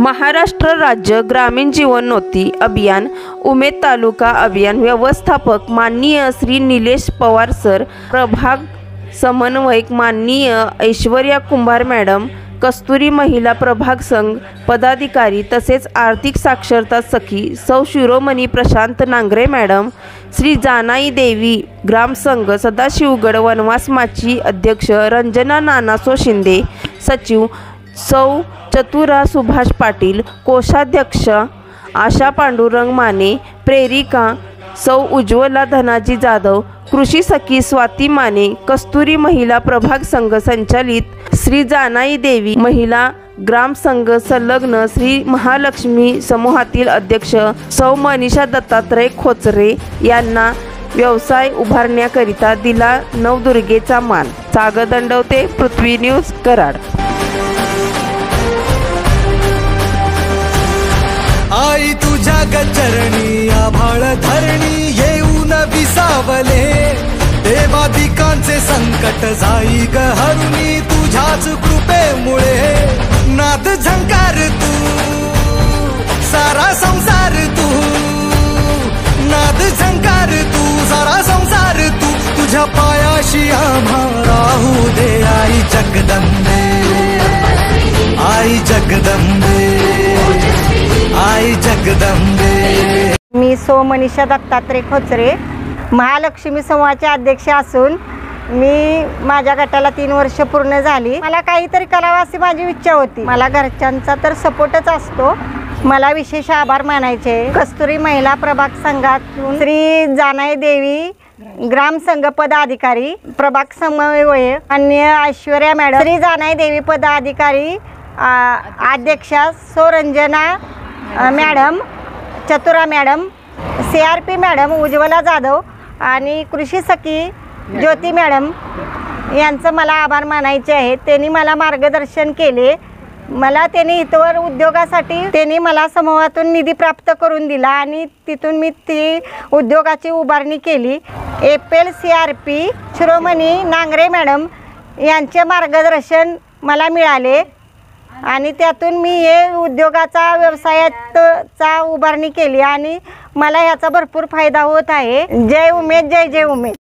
महाराष्ट्र राज्य ग्रामीण जीवनोन्नती अभियान उमेद तालुका अभियान व्यवस्थापक माननीय श्री निलेश पवार सर, प्रभाग समन्वयक माननीय ऐश्वर्या कुंभार मॅडम, कस्तुरी महिला प्रभाग संघ पदाधिकारी तसेच आर्थिक साक्षरता सखी सौ शिरोमणी प्रशांत नांगरे मॅडम, श्री जानाई देवी ग्रामसंघ सदाशिवगड वनवास माची अध्यक्ष रंजना नानासो शिंदे, सचिव सौ चतुरा सुभाष पाटील, कोषाध्यक्ष आशा पांडुरंग माने, प्रेरिका सौ उज्ज्वला धनाजी जाधव, कृषी सखी स्वाती माने, कस्तुरी महिला प्रभाग संघ संचालित श्री जानाई देवी महिला ग्राम संघ संलग्न श्री महालक्ष्मी समूहातील अध्यक्ष सौ मनीषा दत्तात्रय खोचरे यांना व्यवसाय उभारण्याकरिता दिला नवदुर्गेचा मान। स्वागत दंडवते पृथ्वी न्यूज कराड। आई तुझ्या गचरणी आभाळ धरणी येऊन विसावले, देवादिकांचे संकट जाई ग हरुणी तुझ्याच कृपेमुळे। नाद झंकार तू सारा संसार तू, नाद झंकार तू सारा संसार तू, तुझ्या पायाशी आम्हा राहू दे आई जगदंबे, आई जगदंबे, आई जगदंबे। मी सौ मनीषा दत्तात्रय खोचरे, महालक्ष्मी समूहाचे अध्यक्ष असून मी माझ्या गटाला 3 वर्ष पूर्ण झाली। मला काहीतरी करावं अशी माझी इच्छा होती। मला घरच्यांचा तर सपोर्टच असतो। मला विशेष आभार मानायचे कस्तुरी महिला प्रभाग संघातून श्री जानाई देवी ग्राम संघ पदाधिकारी, प्रभाग समन्वयक अन्य ऐश्वर्या मॅडम, श्री जानाई देवी पदाधिकारी अध्यक्षा सौ Ranjana madam, Chatura madam, CRP madam Ujjwala Jadhav आणि कृषी सखी ज्योती मॅडम यांचं मला आभार मानायचे आहेत। त्यांनी मला मार्गदर्शन केले। मला त्यांनी हितवर उद्योगासाठी त्यांनी मला समूहातून निधी प्राप्त करून दिला आणि तिथून मी ती उद्योगाची उभारणी केली। APL CRP शिरोमणी नांगरे मॅडम यांचे मार्गदर्शन मला मिळाले आणि त्यातून मी हे उद्योगाचा व्यवसायाचा उभारणी केली आणि मला याचा भरपूर फायदा होत आहे। जय उमेद, जय जय उमेद।